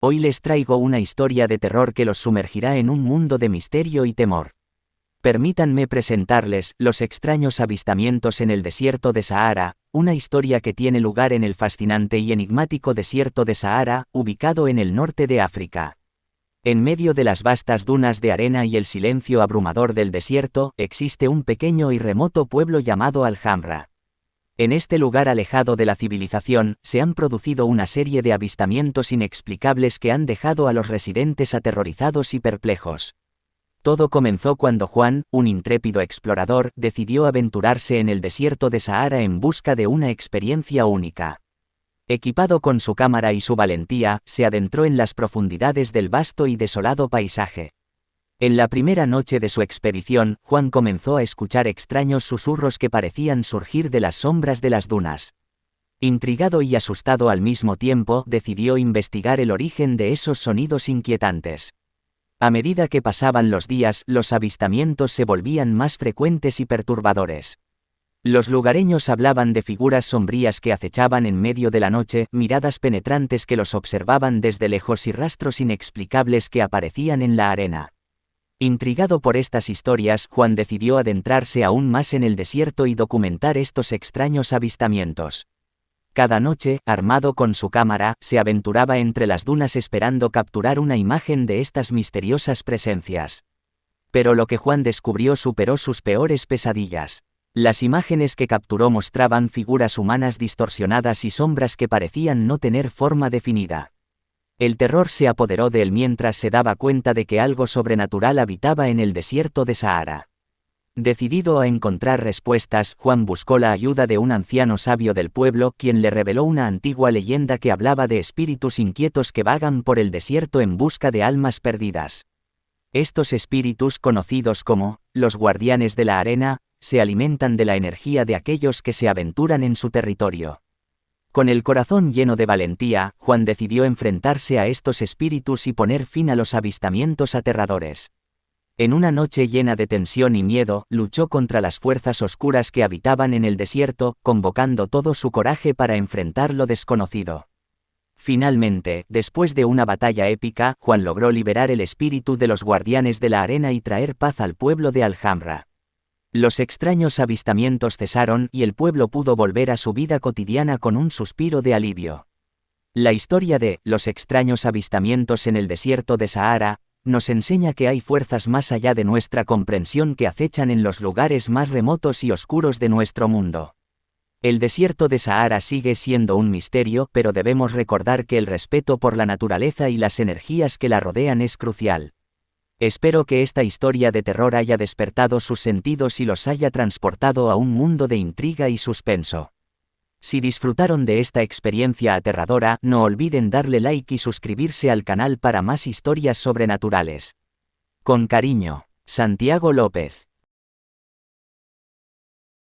Hoy les traigo una historia de terror que los sumergirá en un mundo de misterio y temor. Permítanme presentarles Los extraños avistamientos en el desierto de Sahara, una historia que tiene lugar en el fascinante y enigmático desierto de Sahara, ubicado en el norte de África. En medio de las vastas dunas de arena y el silencio abrumador del desierto, existe un pequeño y remoto pueblo llamado Alhambra. En este lugar alejado de la civilización, se han producido una serie de avistamientos inexplicables que han dejado a los residentes aterrorizados y perplejos. Todo comenzó cuando Juan, un intrépido explorador, decidió aventurarse en el desierto de Sahara en busca de una experiencia única. Equipado con su cámara y su valentía, se adentró en las profundidades del vasto y desolado paisaje. En la primera noche de su expedición, Juan comenzó a escuchar extraños susurros que parecían surgir de las sombras de las dunas. Intrigado y asustado al mismo tiempo, decidió investigar el origen de esos sonidos inquietantes. A medida que pasaban los días, los avistamientos se volvían más frecuentes y perturbadores. Los lugareños hablaban de figuras sombrías que acechaban en medio de la noche, miradas penetrantes que los observaban desde lejos y rastros inexplicables que aparecían en la arena. Intrigado por estas historias, Juan decidió adentrarse aún más en el desierto y documentar estos extraños avistamientos. Cada noche, armado con su cámara, se aventuraba entre las dunas esperando capturar una imagen de estas misteriosas presencias. Pero lo que Juan descubrió superó sus peores pesadillas. Las imágenes que capturó mostraban figuras humanas distorsionadas y sombras que parecían no tener forma definida. El terror se apoderó de él mientras se daba cuenta de que algo sobrenatural habitaba en el desierto de Sahara. Decidido a encontrar respuestas, Juan buscó la ayuda de un anciano sabio del pueblo, quien le reveló una antigua leyenda que hablaba de espíritus inquietos que vagan por el desierto en busca de almas perdidas. Estos espíritus, conocidos como los guardianes de la arena, se alimentan de la energía de aquellos que se aventuran en su territorio. Con el corazón lleno de valentía, Juan decidió enfrentarse a estos espíritus y poner fin a los avistamientos aterradores. En una noche llena de tensión y miedo, luchó contra las fuerzas oscuras que habitaban en el desierto, convocando todo su coraje para enfrentar lo desconocido. Finalmente, después de una batalla épica, Juan logró liberar el espíritu de los guardianes de la arena y traer paz al pueblo de Alhambra. Los extraños avistamientos cesaron y el pueblo pudo volver a su vida cotidiana con un suspiro de alivio. La historia de los extraños avistamientos en el desierto de Sahara nos enseña que hay fuerzas más allá de nuestra comprensión que acechan en los lugares más remotos y oscuros de nuestro mundo. El desierto de Sahara sigue siendo un misterio, pero debemos recordar que el respeto por la naturaleza y las energías que la rodean es crucial. Espero que esta historia de terror haya despertado sus sentidos y los haya transportado a un mundo de intriga y suspenso. Si disfrutaron de esta experiencia aterradora, no olviden darle like y suscribirse al canal para más historias sobrenaturales. Con cariño, Santiago López.